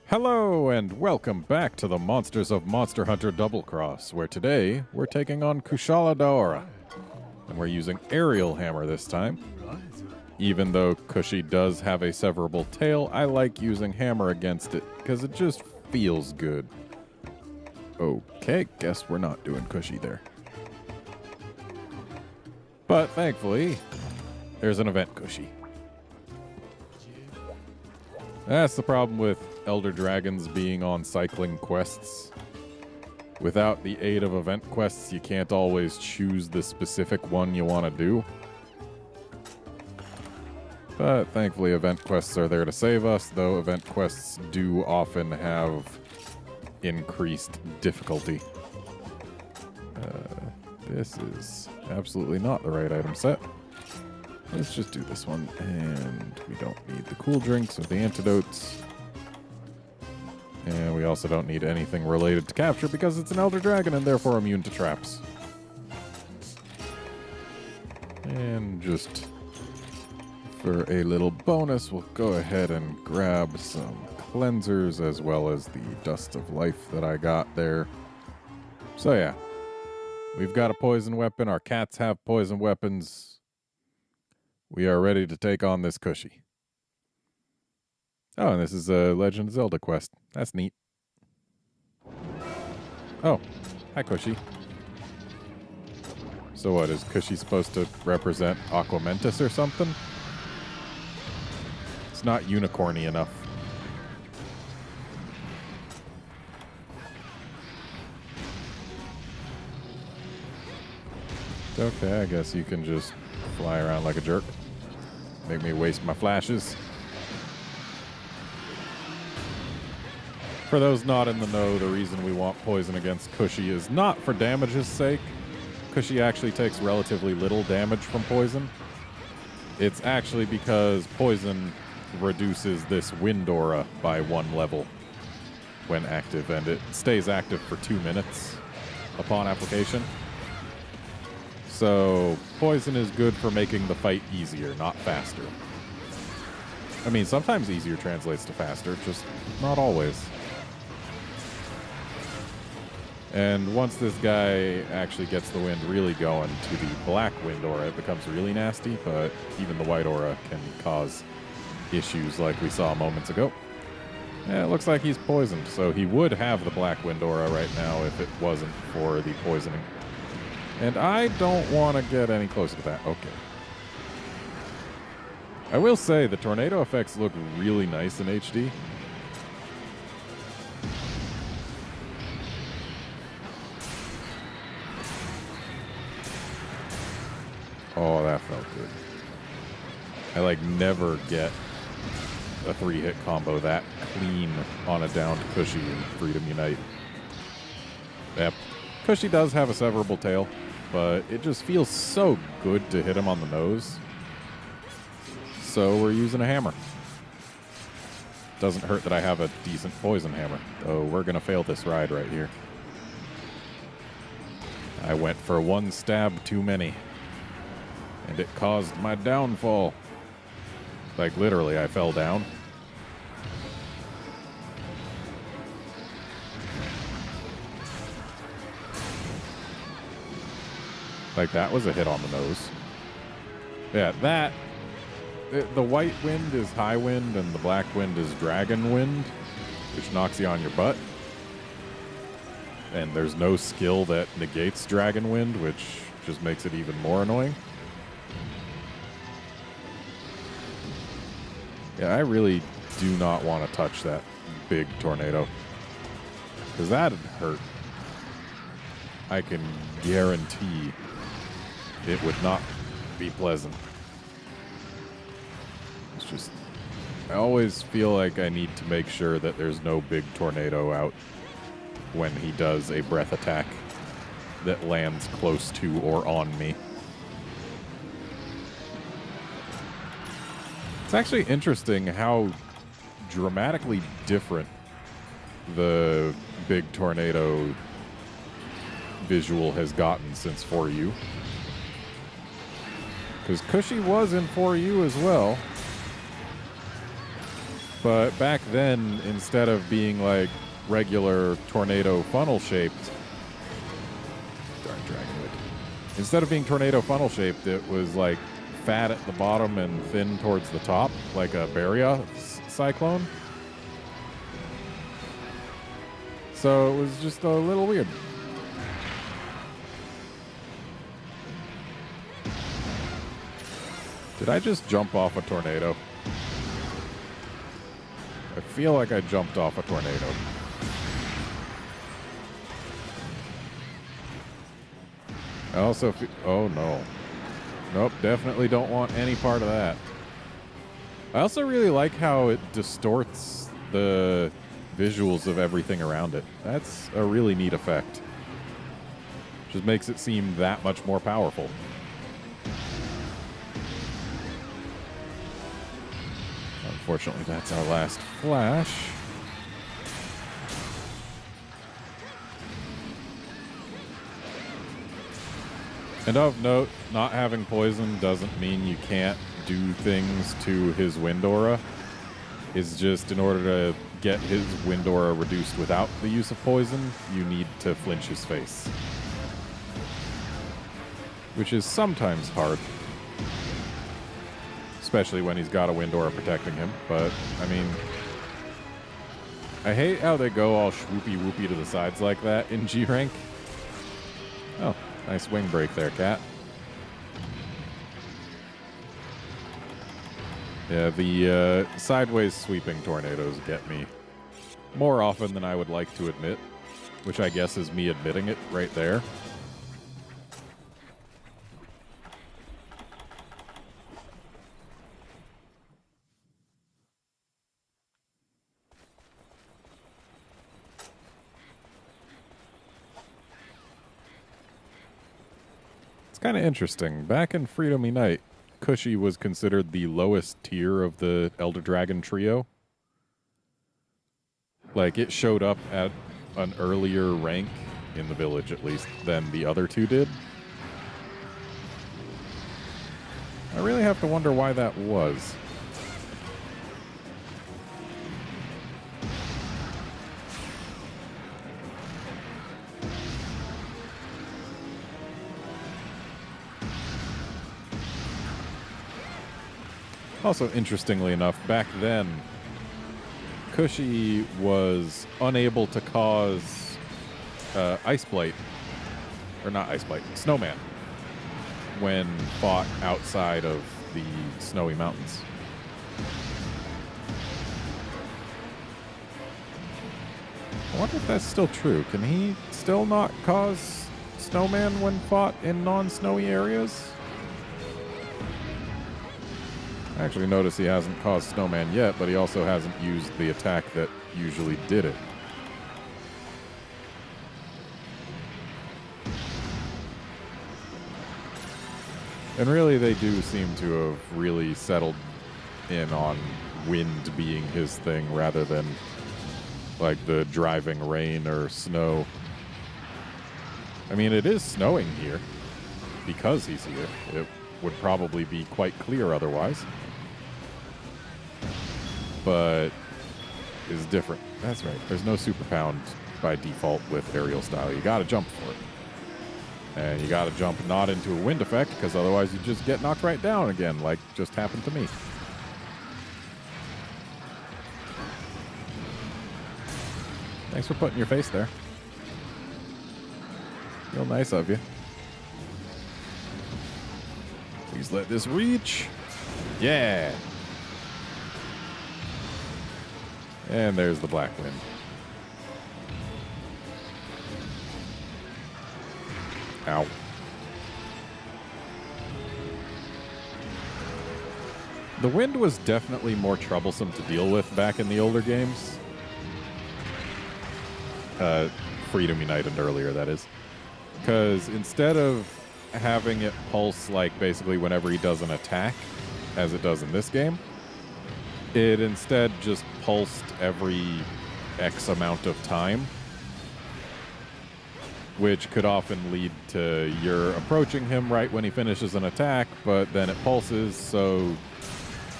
Hello and welcome back to the Monsters of Monster Hunter Double Cross, where today we're taking on Kushala Daora. And we're using aerial hammer this time. Even though Kushi does have a severable tail, I like using hammer against it because it just feels good. Okay, guess we're not doing Kushi there. But thankfully, there's an event Kushi. That's the problem with Elder Dragons being on cycling quests. Without the aid of event quests, you can't always choose the specific one you want to do. But thankfully, event quests are there to save us, though event quests do often have increased difficulty. This is absolutely not the right item set. Let's just do this one, and we don't need the cool drinks or the antidotes. And we also don't need anything related to capture because it's an Elder Dragon and therefore immune to traps. And just for a little bonus, we'll go ahead and grab some cleansers as well as the Dust of Life that I got there. So yeah, we've got a poison weapon. Our cats have poison weapons. We are ready to take on this Kushi. Oh, and this is a Legend of Zelda quest. That's neat. Oh, hi Kushi. So what, is Kushi supposed to represent Aquamentus or something? It's not unicorny enough. Okay, I guess you can just fly around like a jerk. Make me waste my flashes. For those not in the know, the reason we want poison against Kushi is not for damage's sake. Kushi actually takes relatively little damage from poison. It's actually because poison reduces this wind aura by 1 level when active, and it stays active for 2 minutes upon application. So, poison is good for making the fight easier, not faster. I mean, sometimes easier translates to faster, just not always. And once this guy actually gets the wind really going to the black wind aura, it becomes really nasty, but even the white aura can cause issues like we saw moments ago. Yeah, it looks like he's poisoned, so he would have the black wind aura right now if it wasn't for the poisoning. And I don't want to get any closer to that. Okay. I will say the tornado effects look really nice in HD. Oh, that felt good. I never get a 3-hit combo that clean on a downed Kushi in Freedom Unite. Yep. Kushi does have a severable tail, but it just feels so good to hit him on the nose. So we're using a hammer. Doesn't hurt that I have a decent poison hammer, though we're going to fail this ride right here. I went for 1 stab too many, and it caused my downfall. Literally, I fell down. That was a hit on the nose. Yeah, that... The white wind is high wind, and the black wind is dragon wind, which knocks you on your butt. And there's no skill that negates dragon wind, which just makes it even more annoying. Yeah, I really do not want to touch that big tornado, because that'd hurt. I can guarantee it would not be pleasant. It's just, I always feel like I need to make sure that there's no big tornado out when he does a breath attack that lands close to or on me. It's actually interesting how dramatically different the big tornado visual has gotten since 4U. Because Kushi was in 4U as well. But back then, instead of being like regular tornado funnel shaped, darn dragonwood. Instead of being tornado funnel shaped, it was like fat at the bottom and thin towards the top, like a Barrier cyclone. So it was just a little weird. Did I just jump off a tornado? I feel like I jumped off a tornado. I also feel... Oh, no. Nope, definitely don't want any part of that. I also really like how it distorts the visuals of everything around it. That's a really neat effect. Just makes it seem that much more powerful. Unfortunately, that's our last flash. And of note, not having poison doesn't mean you can't do things to his wind aura. It's just in order to get his wind aura reduced without the use of poison, you need to flinch his face. Which is sometimes hard. Especially when he's got a wind aura protecting him. But, I mean, I hate how they go all swoopy-whoopy to the sides like that in G rank. Oh, nice wing break there, Cat. Yeah, the sideways sweeping tornadoes get me more often than I would like to admit, which I guess is me admitting it right there. Kind of interesting. Back in Freedom Unite, Cushy was considered the lowest tier of the Elder Dragon trio. Like, it showed up at an earlier rank, in the village at least, than the other two did. I really have to wonder why that was. Also, interestingly enough, back then, Cushy was unable to cause Ice Blight, or not Ice Blight, Snowman, when fought outside of the snowy mountains. I wonder if that's still true. Can he still not cause Snowman when fought in non-snowy areas? I actually notice he hasn't caused Snowman yet, but he also hasn't used the attack that usually did it. And really, they do seem to have really settled in on wind being his thing rather than like the driving rain or snow. I mean, it is snowing here because he's here. It would probably be quite clear otherwise. But is different. That's right. There's no super pound by default with aerial style. You gotta jump for it. And you gotta jump not into a wind effect, because otherwise you just get knocked right down again, like just happened to me. Thanks for putting your face there. Real nice of you. Please let this reach. Yeah. And there's the black wind. Ow. The wind was definitely more troublesome to deal with back in the older games. Freedom Unite and earlier, that is. Because instead of having it pulse like basically whenever he does an attack, as it does in this game, it instead just pulsed every X amount of time, which could often lead to you're approaching him right when he finishes an attack, but then it pulses, so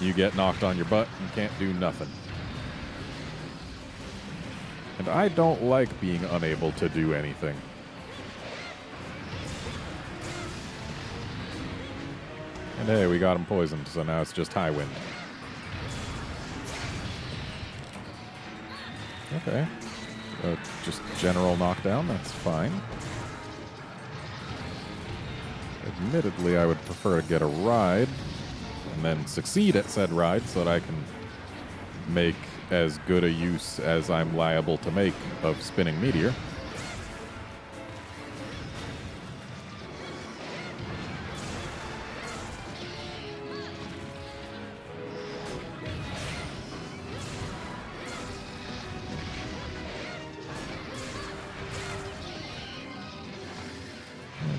you get knocked on your butt and can't do nothing. And I don't like being unable to do anything. And hey, we got him poisoned, so now it's just high wind. Okay. Just general knockdown, that's fine. Admittedly, I would prefer to get a ride and then succeed at said ride so that I can make as good a use as I'm liable to make of spinning meteor.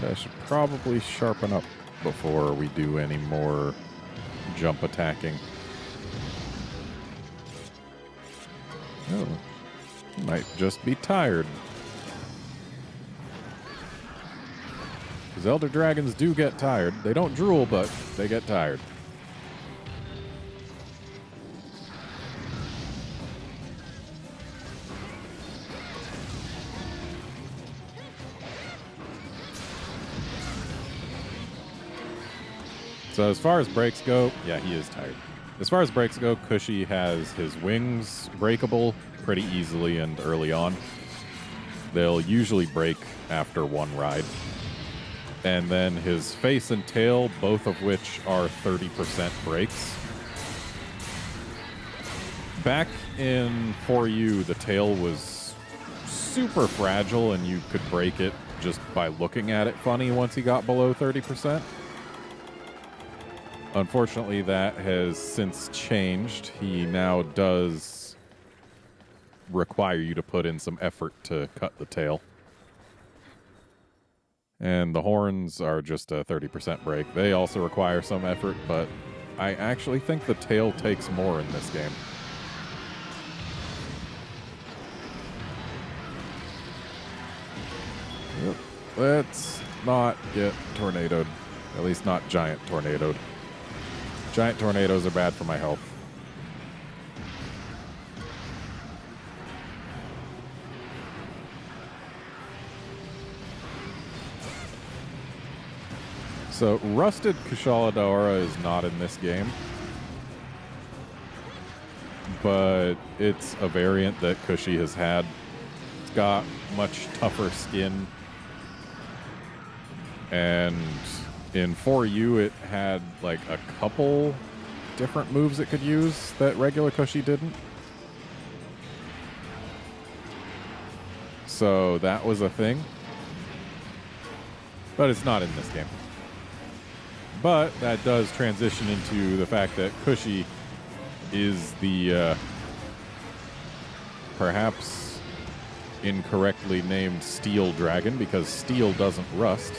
I should probably sharpen up before we do any more jump attacking. Oh, might just be tired. Because Elder Dragons do get tired. They don't drool, but they get tired. So as far as breaks go, yeah, he is tired. As far as breaks go, Cushy has his wings breakable pretty easily and early on. They'll usually break after one ride. And then his face and tail, both of which are 30% breaks. Back in 4U, the tail was super fragile and you could break it just by looking at it funny once he got below 30%. Unfortunately, that has since changed. He now does require you to put in some effort to cut the tail. And the horns are just a 30% break. They also require some effort, but I actually think the tail takes more in this game. Yep. Let's not get tornadoed. At least not giant tornadoed. Giant tornadoes are bad for my health. So, Rusted Kushala Daora is not in this game. But it's a variant that Cushy has had. It's got much tougher skin. And in 4U, it had like a couple different moves it could use that regular Cushy didn't. So that was a thing. But it's not in this game. But that does transition into the fact that Cushy is the perhaps incorrectly named Steel Dragon because steel doesn't rust.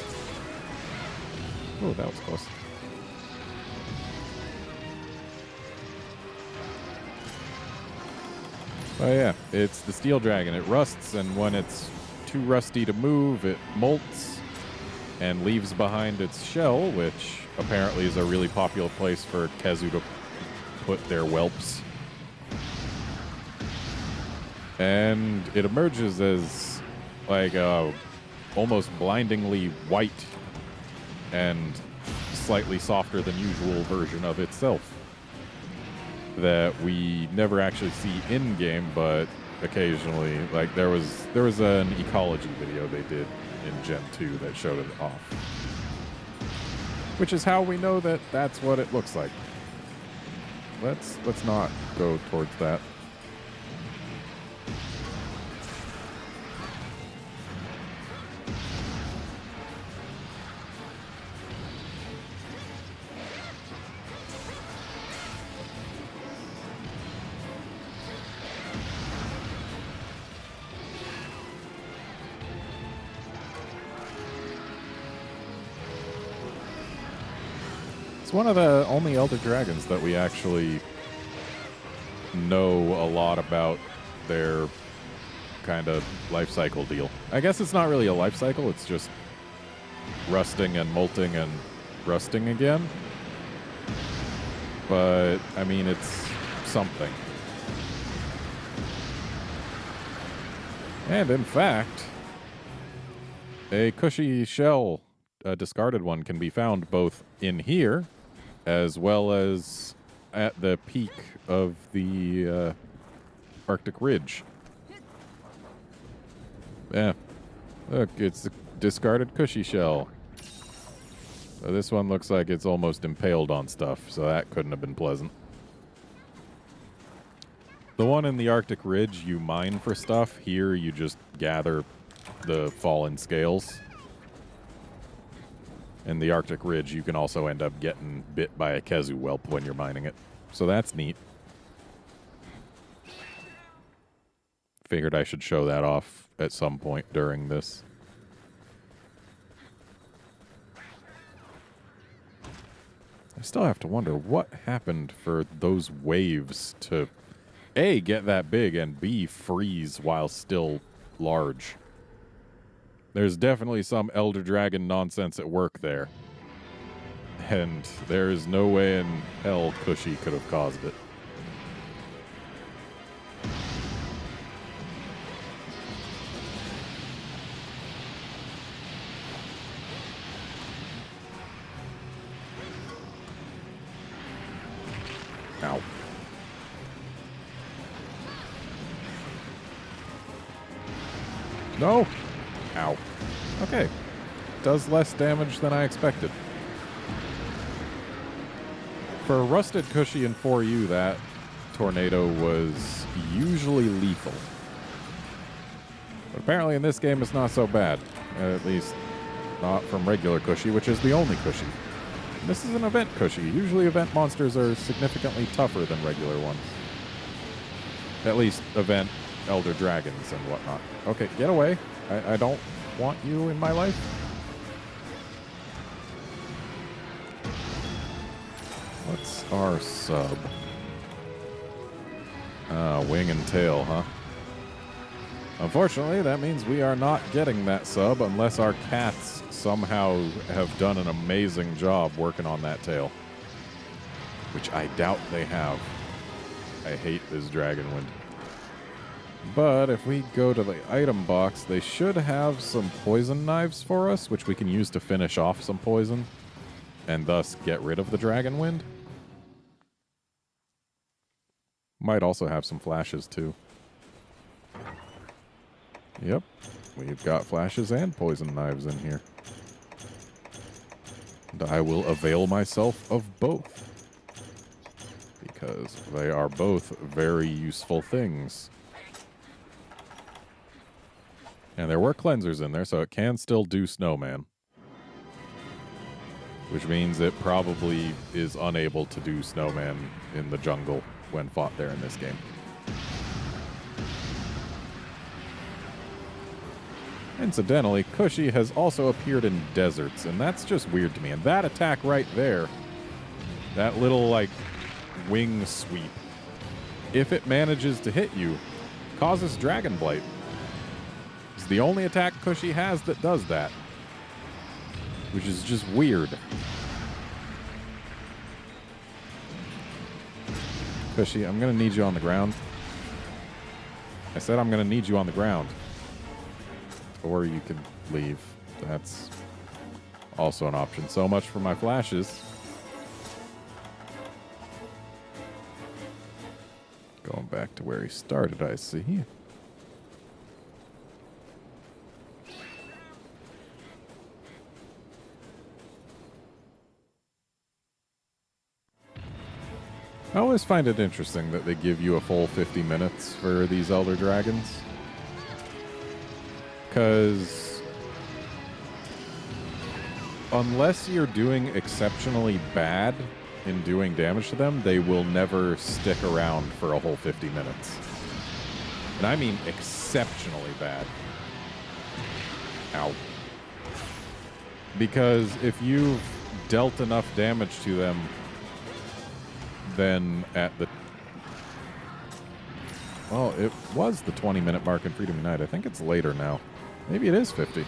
Oh, that was close. Oh yeah, it's the Steel Dragon. It rusts, and when it's too rusty to move, it molts and leaves behind its shell, which apparently is a really popular place for Kezu to put their whelps. And it emerges as like a almost blindingly white and slightly softer than usual version of itself that we never actually see in game, but occasionally, like there was an ecology video they did in Gen 2 that showed it off, which is how we know that that's what it looks like. Let's not go towards that. It's one of the only Elder Dragons that we actually know a lot about their kind of life cycle deal. I guess it's not really a life cycle, it's just rusting and molting and rusting again. But, I mean, it's something. And in fact, a cushy shell, a discarded one, can be found both in here as well as at the peak of the Arctic Ridge. Yeah. Look, it's a discarded cushy shell. So this one looks like it's almost impaled on stuff, so that couldn't have been pleasant. The one in the Arctic Ridge, you mine for stuff. Here, you just gather the fallen scales. In the Arctic Ridge, you can also end up getting bit by a Kezu whelp when you're mining it. So that's neat. Figured I should show that off at some point during this. I still have to wonder what happened for those waves to A, get that big, and B, freeze while still large. There's definitely some Elder Dragon nonsense at work there. And there is no way in hell Cushy could have caused it. Ow. No! Ow. Okay. Does less damage than I expected. For Rusted Cushy and 4U, that tornado was usually lethal. But apparently in this game it's not so bad. At least not from regular Cushy, which is the only Cushy. This is an event Cushy. Usually event monsters are significantly tougher than regular ones. At least event Elder Dragons and whatnot. Okay, get away. I don't want you in my life. What's our sub? Wing and tail, huh? Unfortunately, that means we are not getting that sub unless our cats somehow have done an amazing job working on that tail. Which I doubt they have. I hate this Dragon Wind. But if we go to the item box, they should have some poison knives for us, which we can use to finish off some poison, and thus get rid of the Dragon Wind. Might also have some flashes, too. Yep, we've got flashes and poison knives in here. And I will avail myself of both, because they are both very useful things. And there were cleansers in there, so it can still do Snowman. Which means it probably is unable to do Snowman in the jungle when fought there in this game. Incidentally, Cushy has also appeared in deserts, and that's just weird to me. And that attack right there, that little, like, wing sweep, if it manages to hit you, causes Dragon Blight. It's the only attack Cushy has that does that. Which is just weird. Cushy, I'm going to need you on the ground. I said I'm going to need you on the ground. Or you can leave. That's also an option. So much for my flashes. Going back to where he started, I see. I always find it interesting that they give you a full 50 minutes for these Elder Dragons. Because unless you're doing exceptionally bad in doing damage to them, they will never stick around for a whole 50 minutes. And I mean exceptionally bad. Ow. Because if you've dealt enough damage to them, then at the... Well, it was the 20-minute mark in Freedom Unite. I think it's later now. Maybe it is 50.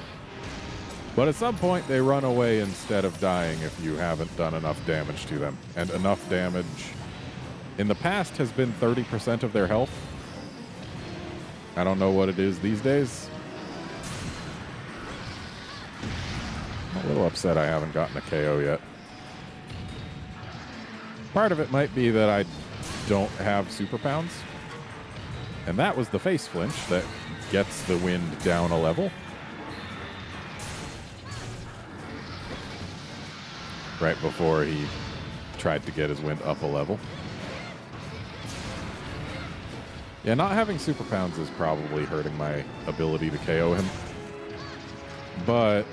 But at some point, they run away instead of dying if you haven't done enough damage to them. And enough damage in the past has been 30% of their health. I don't know what it is these days. I'm a little upset I haven't gotten a KO yet. Part of it might be that I don't have super pounds. And that was the face flinch that gets the wind down a level. Right before he tried to get his wind up a level. Yeah, not having super pounds is probably hurting my ability to KO him. But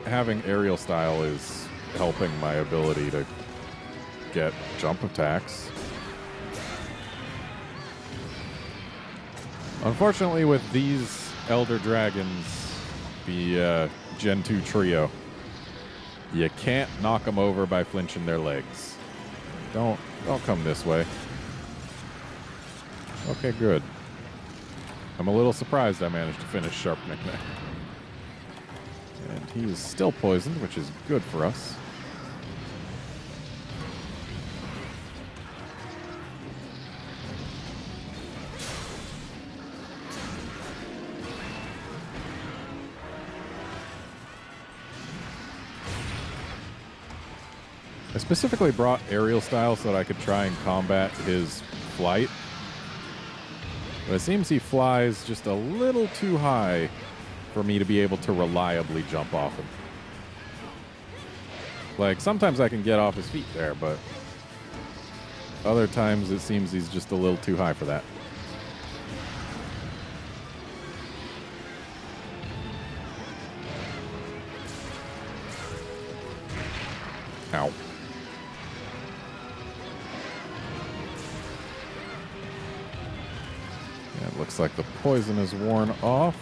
having aerial style is helping my ability to get jump attacks. Unfortunately, with these Elder Dragons, the Gen 2 trio, you can't knock them over by flinching their legs. Don't come this way. Okay, good. I'm a little surprised I managed to finish sharpening there. And he is still poisoned, which is good for us. I specifically brought aerial style so that I could try and combat his flight. But it seems he flies just a little too high for me to be able to reliably jump off him. Like, sometimes I can get off his feet there, but other times it seems he's just a little too high for that. Ow. It looks like the poison is worn off.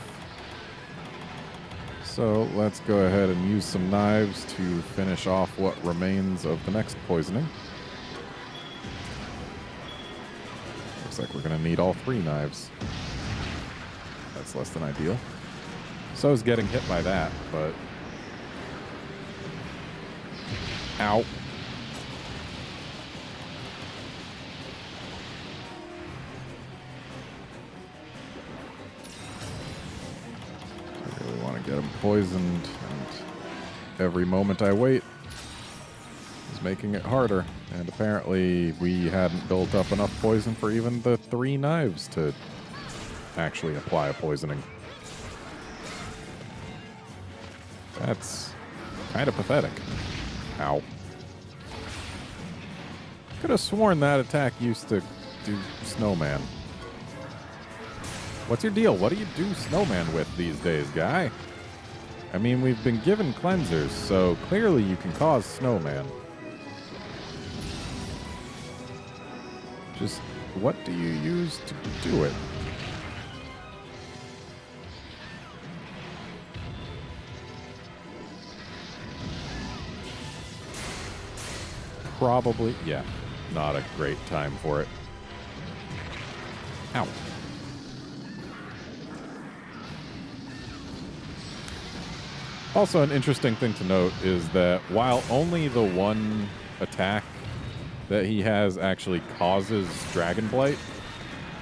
So let's go ahead and use some knives to finish off what remains of the next poisoning. Looks like we're going to need all 3 knives. That's less than ideal. So is getting hit by that, but... Ow. Get him poisoned, and every moment I wait is making it harder. And apparently we hadn't built up enough poison for even the 3 knives to actually apply a poisoning. That's kind of pathetic. Ow. Could have sworn that attack used to do Snowman. What's your deal? What do you do Snowman with these days, guy? I mean, we've been given cleansers, so clearly you can cause Snowman. Just, what do you use to do it? Probably, yeah, not a great time for it. Ow. Also, an interesting thing to note is that while only the one attack that he has actually causes Dragon Blight,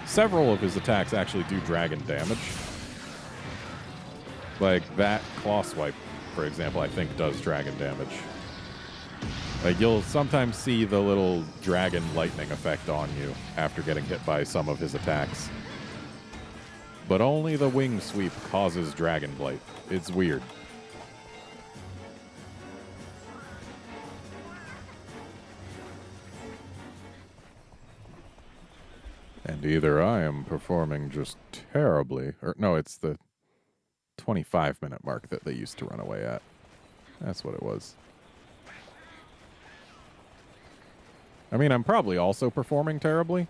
several of his attacks actually do dragon damage. Like that Claw Swipe, for example, I think does dragon damage. Like you'll sometimes see the little dragon lightning effect on you after getting hit by some of his attacks. But only the Wing Sweep causes Dragon Blight. It's weird. And either I am performing just terribly, or no, it's the 25-minute mark that they used to run away at. That's what it was. I mean, I'm probably also performing terribly.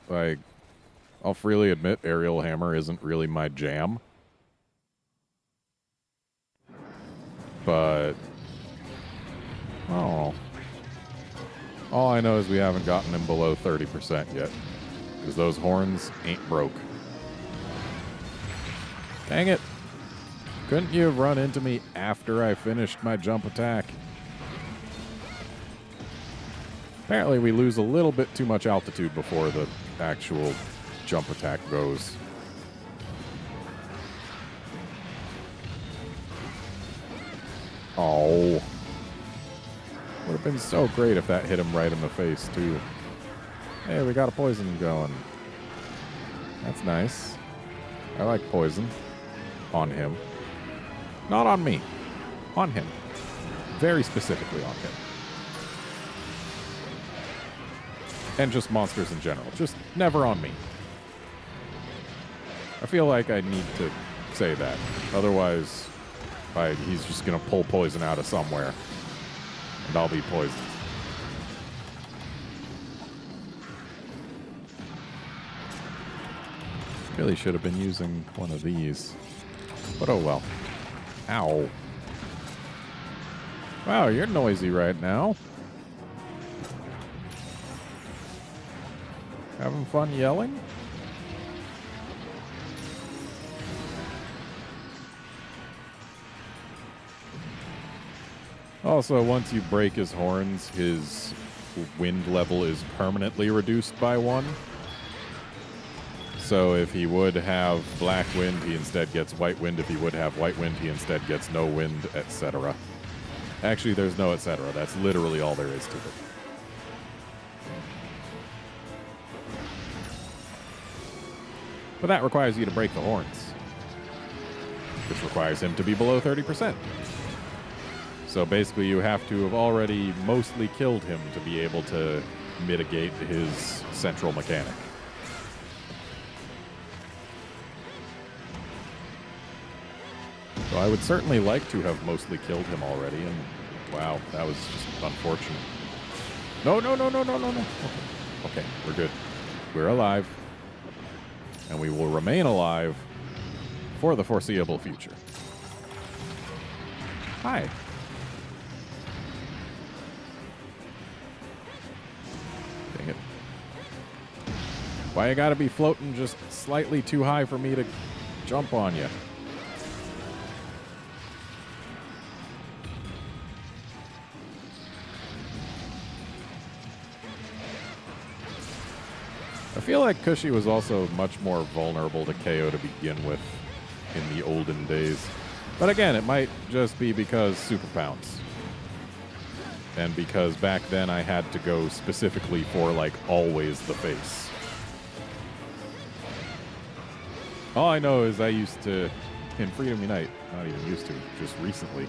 Like, I'll freely admit Aerial Hammer isn't really my jam. But, oh. All I know is we haven't gotten him below 30% yet. Because those horns ain't broke. Dang it. Couldn't you have run into me after I finished my jump attack? Apparently we lose a little bit too much altitude before the actual jump attack goes. Oh. Would have been so great if that hit him right in the face, too. Hey, we got a poison going. That's nice. I like poison. On him. Not on me. On him. Very specifically on him. And just monsters in general. Just never on me. I feel like I need to say that. Otherwise, he's just going to pull poison out of somewhere. And I'll be poisoned. Really should have been using one of these. But oh well. Ow. Wow, you're noisy right now. Having fun yelling? Also, once you break his horns, his wind level is permanently reduced by 1. So if he would have black wind, he instead gets white wind. If he would have white wind, he instead gets no wind, etc. Actually, there's no etc. That's literally all there is to it. But that requires you to break the horns, which requires him to be below 30%. So basically, you have to have already mostly killed him to be able to mitigate his central mechanic. So I would certainly like to have mostly killed him already, and wow, that was just unfortunate. No, no, no, no, no, no, no. Okay, we're good. We're alive. And we will remain alive for the foreseeable future. Hi. Dang it. Why you gotta be floating just slightly too high for me to jump on you? I feel like Kushy was also much more vulnerable to KO to begin with in the olden days. But again, it might just be because super pounds. And because back then I had to go specifically for, like, always the face. All I know is I used to, in Freedom Unite, not even used to, just recently,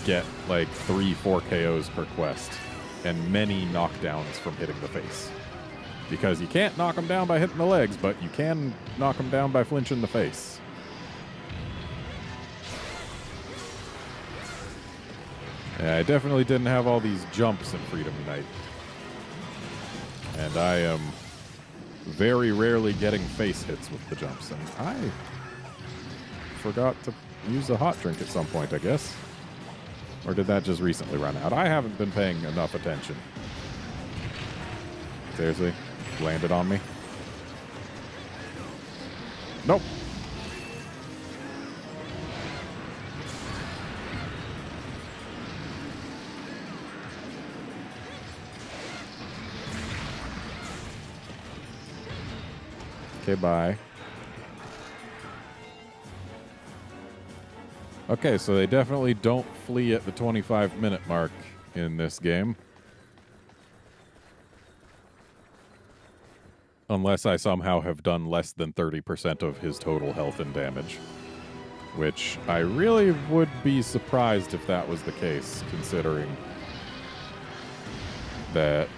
get like 3-4 KOs per quest and many knockdowns from hitting the face. Because you can't knock them down by hitting the legs, but you can knock them down by flinching the face. Yeah, I definitely didn't have all these jumps in Freedom Unite. And I am very rarely getting face hits with the jumps. And I forgot to use a hot drink at some point, I guess. Or did that just recently run out? I haven't been paying enough attention. Seriously? Landed on me? Nope. Okay, bye. Okay, so they definitely don't flee at the 25-minute mark in this game. Unless I somehow have done less than 30% of his total health and damage. Which I really would be surprised if that was the case, considering that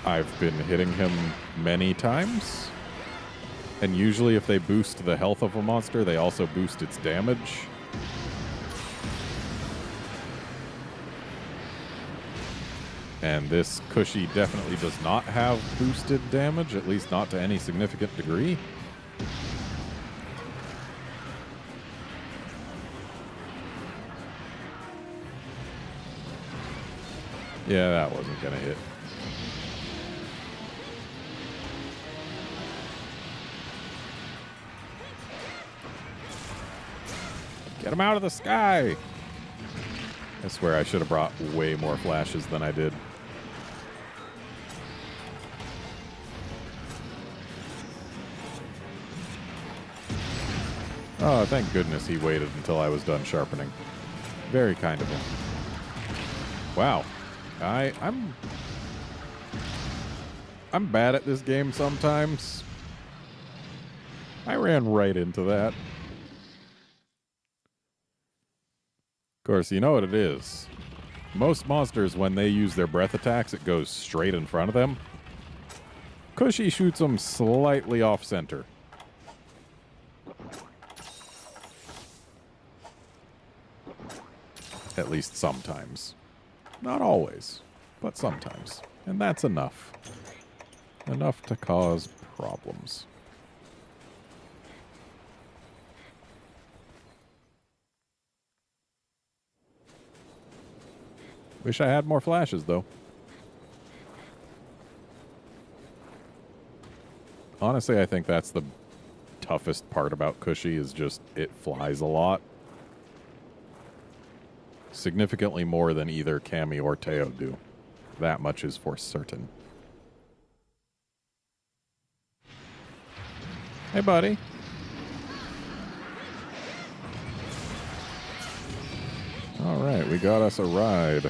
I've been hitting him many times. And usually if they boost the health of a monster, they also boost its damage. And this Kushy definitely does not have boosted damage, at least not to any significant degree. Yeah, that wasn't gonna hit. Get him out of the sky! I swear I should have brought way more flashes than I did. Oh, thank goodness he waited until I was done sharpening. Very kind of him. Wow. I'm bad at this game sometimes. I ran right into that. Of course, you know what it is. Most monsters, when they use their breath attacks, it goes straight in front of them. Cushy shoots them slightly off-center. At least sometimes. Not always, but sometimes. And that's enough. Enough to cause problems. Wish I had more flashes, though. Honestly, I think that's the toughest part about Cushy is just it flies a lot. Significantly more than either Cammy or Teo do. That much is for certain. Hey, buddy. All right, we got us a ride.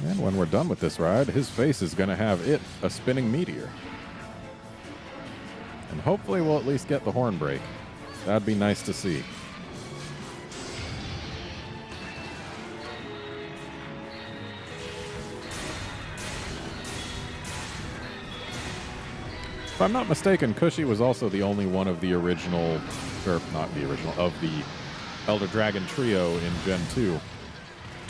And when we're done with this ride, his face is going to have a spinning meteor. And hopefully we'll at least get the horn break. That'd be nice to see. If I'm not mistaken, Cushy was also the only one of the original, or not the original, of the Elder Dragon trio in Gen 2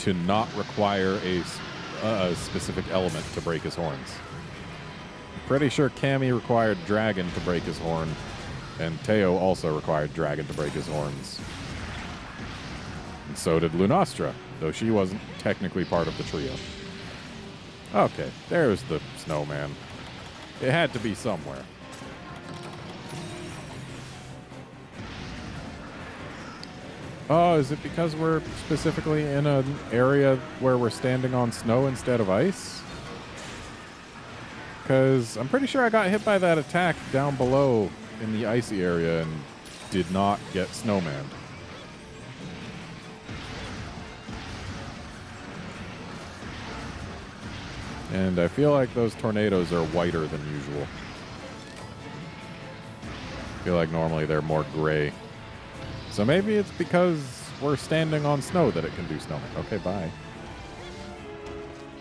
to not require a specific element to break his horns. I'm pretty sure Cammy required Dragon to break his horn, and Teo also required Dragon to break his horns. And so did Lunastra, though she wasn't technically part of the trio. Okay, there's the snowman. It had to be somewhere. Oh, is it because we're specifically in an area where we're standing on snow instead of ice? Because I'm pretty sure I got hit by that attack down below in the icy area and did not get snowman. And I feel like those tornadoes are whiter than usual. I feel like normally they're more gray. So maybe it's because we're standing on snow that it can do snowman. Okay, bye.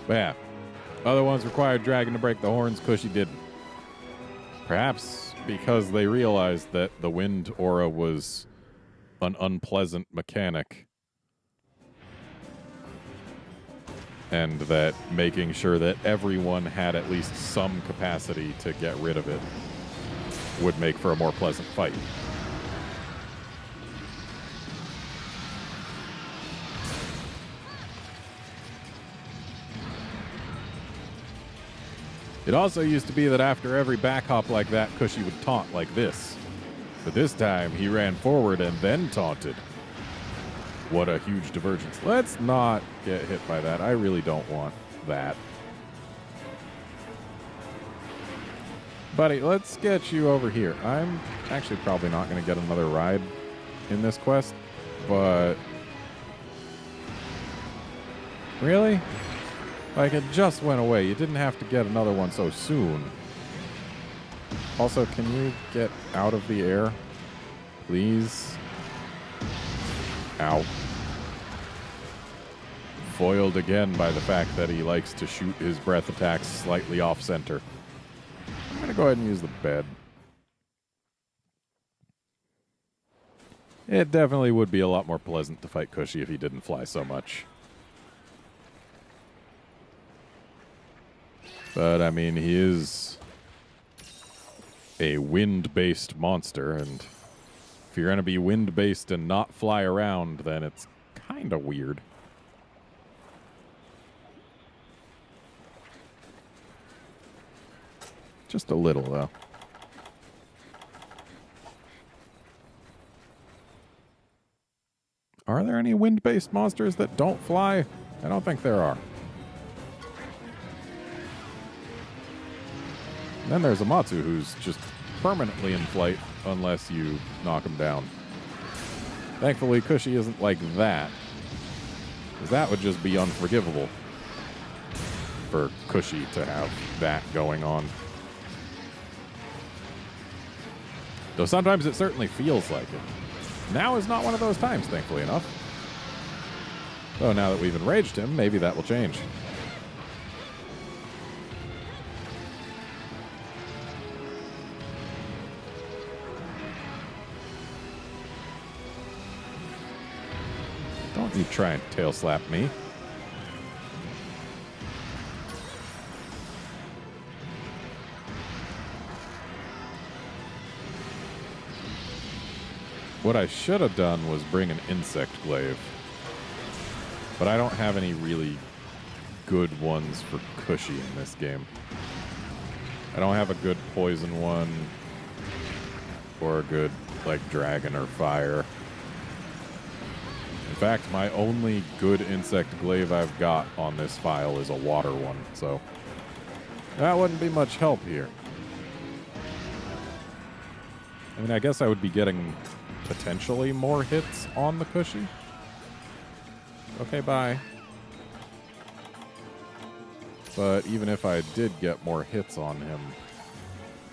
But yeah, other ones required Dragon to break the horns. Cushy didn't. Perhaps because they realized that the wind aura was an unpleasant mechanic. And that making sure that everyone had at least some capacity to get rid of it would make for a more pleasant fight. It also used to be that after every back hop like that, Cushy would taunt like this. But this time, he ran forward and then taunted. What a huge divergence. Let's not get hit by that. I really don't want that. Buddy, let's get you over here. I'm actually probably not going to get another ride in this quest, but... Really? Like, it just went away. You didn't have to get another one so soon. Also, can you get out of the air? Please? Ow. Foiled again by the fact that he likes to shoot his breath attacks slightly off-center. I'm going to go ahead and use the bed. It definitely would be a lot more pleasant to fight Cushy if he didn't fly so much. But, I mean, he is a wind-based monster, and if you're going to be wind-based and not fly around, then it's kind of weird. Just a little, though. Are there any wind-based monsters that don't fly? I don't think there are. And then there's Amatsu, who's just permanently in flight unless you knock him down. Thankfully, Cushy isn't like that, because that would just be unforgivable for Cushy to have that going on. Though sometimes it certainly feels like it. Now is not one of those times, thankfully enough. Though now that we've enraged him, maybe that will change. Don't you try and tail slap me. What I should have done was bring an insect glaive. But I don't have any really good ones for Cushy in this game. I don't have a good poison one or a good, like, dragon or fire. In fact, my only good insect glaive I've got on this file is a water one, so that wouldn't be much help here. I mean, I guess I would be getting potentially more hits on the Cushy. Okay, bye. But even if I did get more hits on him,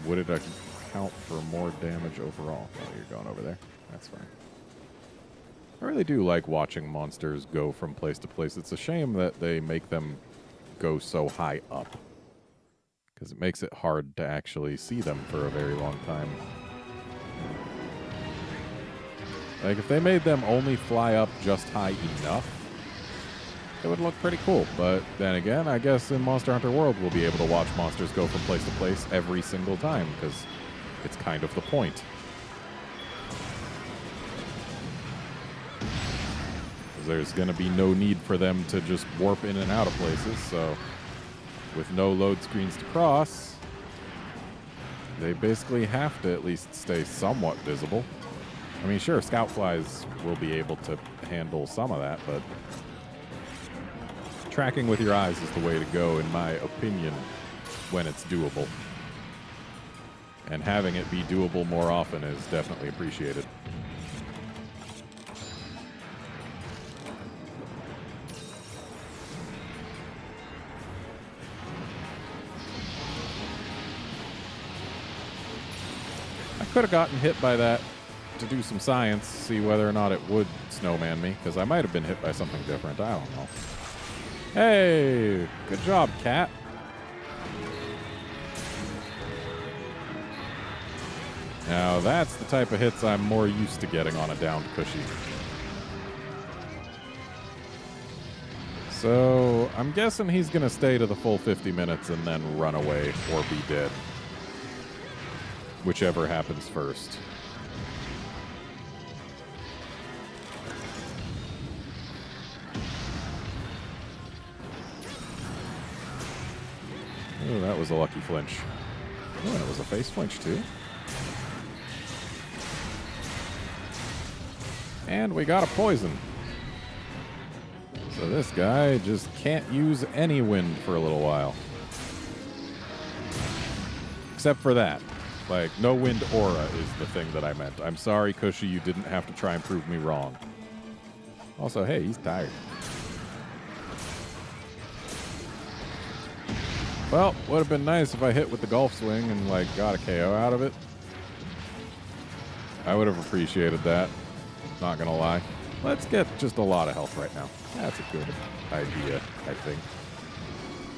would it account for more damage overall? Oh, you're going over there. That's fine. I really do like watching monsters go from place to place. It's a shame that they make them go so high up, because it makes it hard to actually see them for a very long time. Like, if they made them only fly up just high enough, it would look pretty cool. But then again, I guess in Monster Hunter World, we'll be able to watch monsters go from place to place every single time, because it's kind of the point. Because there's going to be no need for them to just warp in and out of places, so with no load screens to cross, they basically have to at least stay somewhat visible. I mean, sure, scout flies will be able to handle some of that, but tracking with your eyes is the way to go, in my opinion, when it's doable. And having it be doable more often is definitely appreciated. I could have gotten hit by that to do some science, see whether or not it would snowman me, because I might have been hit by something different. I don't know. Hey, good job, cat. Now, that's the type of hits I'm more used to getting on a downed Cushy. So, I'm guessing he's going to stay to the full 50 minutes and then run away or be dead. Whichever happens first. Oh, that was a lucky flinch. Oh, and it was a face flinch, too. And we got a poison. So this guy just can't use any wind for a little while. Except for that. Like, no wind aura is the thing that I meant. I'm sorry, Cushy, you didn't have to try and prove me wrong. Also, hey, he's tired. Well, would have been nice if I hit with the golf swing and, like, got a KO out of it. I would have appreciated that. Not gonna lie. Let's get just a lot of health right now. That's a good idea, I think.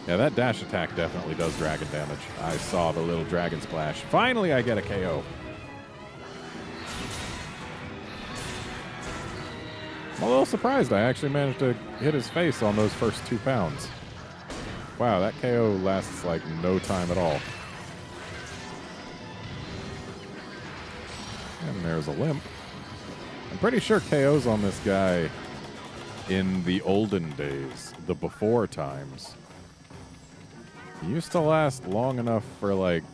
Yeah, that dash attack definitely does dragon damage. I saw the little dragon splash. Finally, I get a KO. I'm a little surprised I actually managed to hit his face on those first 2 pounds. Wow, that KO lasts like no time at all. And there's a limp. I'm pretty sure KOs on this guy in the olden days, the before times, used to last long enough for like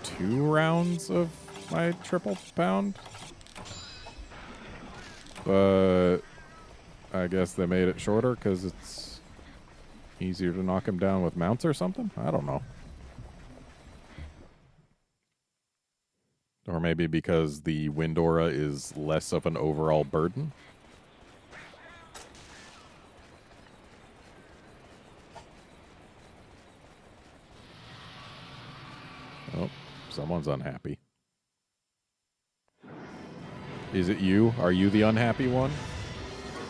2 rounds of my triple pound. But I guess they made it shorter because it's easier to knock him down with mounts or something? I don't know. Or maybe because the wind aura is less of an overall burden. Oh, someone's unhappy. Is it you? Are you the unhappy one?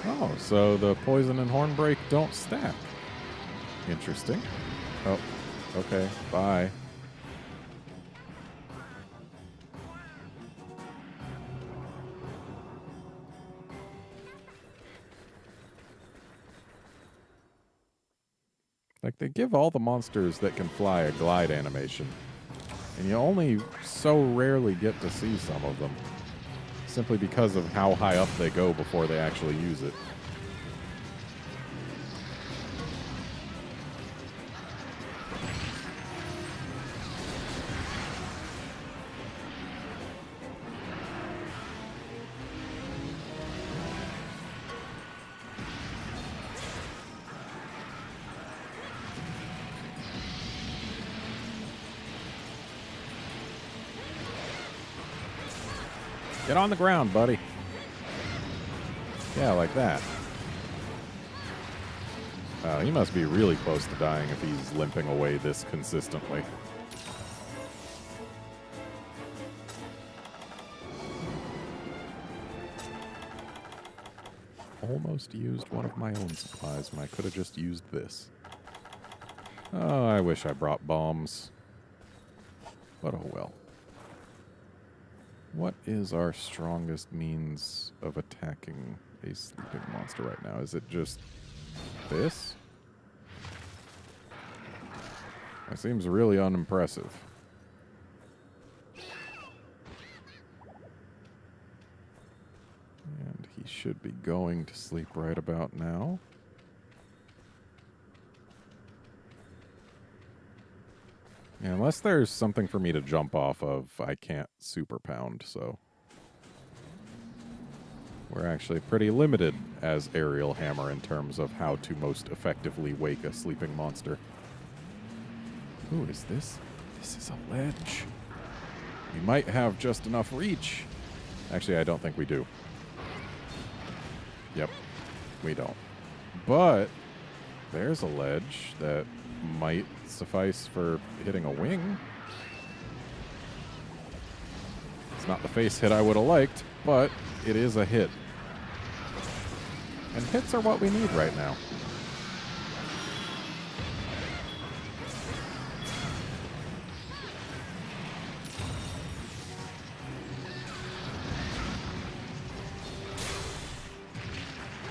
Oh, so the poison and hornbreak don't stack. Interesting. Oh, okay. Bye. Like, they give all the monsters that can fly a glide animation. And you only so rarely get to see some of them. Simply because of how high up they go before they actually use it. Get on the ground, buddy. Yeah, like that. He must be really close to dying if he's limping away this consistently. Almost used one of my own supplies when I could have just used this. Oh, I wish I brought bombs. But oh well. What is our strongest means of attacking a sleeping monster right now? Is it just this? That seems really unimpressive. And he should be going to sleep right about now. Yeah, unless there's something for me to jump off of, I can't super pound, so... We're actually pretty limited as Aerial Hammer in terms of how to most effectively wake a sleeping monster. Ooh, is this? This is a ledge. We might have just enough reach. Actually, I don't think we do. Yep, we don't. But there's a ledge that might suffice for hitting a wing. It's not the face hit I would have liked, but it is a hit. And hits are what we need right now.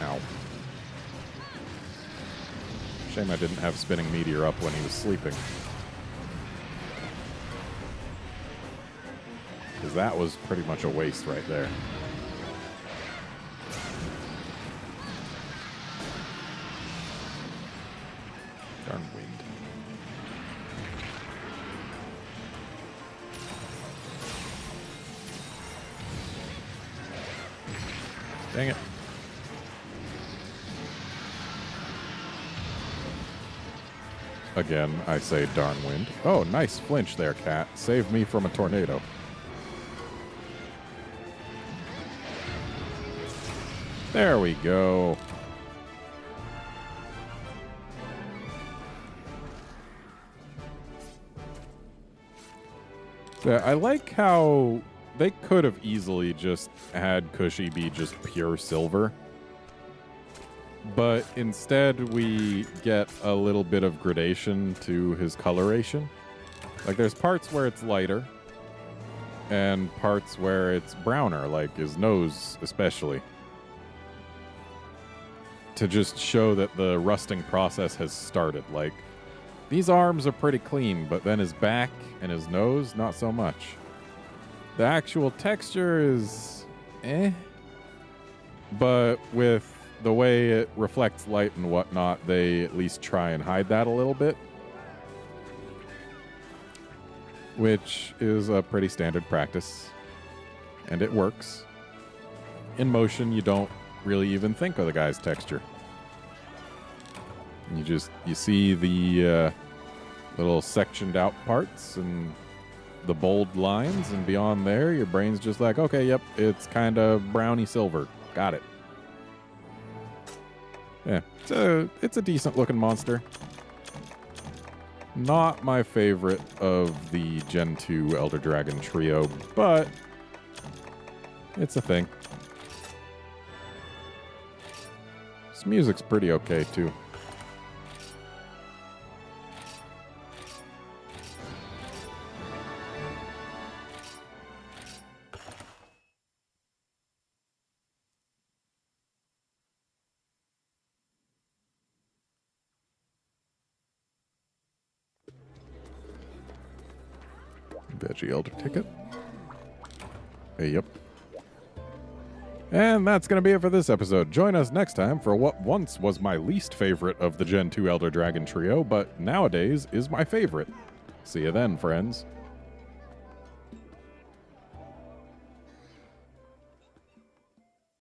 Ow. Shame I didn't have Spinning Meteor up when he was sleeping. Because that was pretty much a waste right there. Darn wind. Dang it. Again, I say darn wind. Oh, nice flinch there, cat. Saved me from a tornado. There we go. Yeah, I like how they could have easily just had Cushy be just pure silver. But instead, we get a little bit of gradation to his coloration. Like, there's parts where it's lighter, and parts where it's browner, like his nose especially. To just show that the rusting process has started. Like, these arms are pretty clean, but then his back and his nose, not so much. The actual texture is eh. But with the way it reflects light and whatnot, they at least try and hide that a little bit. Which is a pretty standard practice. And it works. In motion, you don't really even think of the guy's texture. You see the little sectioned out parts, and the bold lines, and beyond there, your brain's just like, okay, yep, it's kind of browny silver. Got it. Yeah, it's a decent looking monster. Not my favorite of the Gen 2 Elder Dragon trio, but it's a thing. This music's pretty okay, too. Veggie Elder ticket. Hey, yep. And that's going to be it for this episode. Join us next time for what once was my least favorite of the Gen 2 Elder Dragon trio, but nowadays is my favorite. See you then, friends.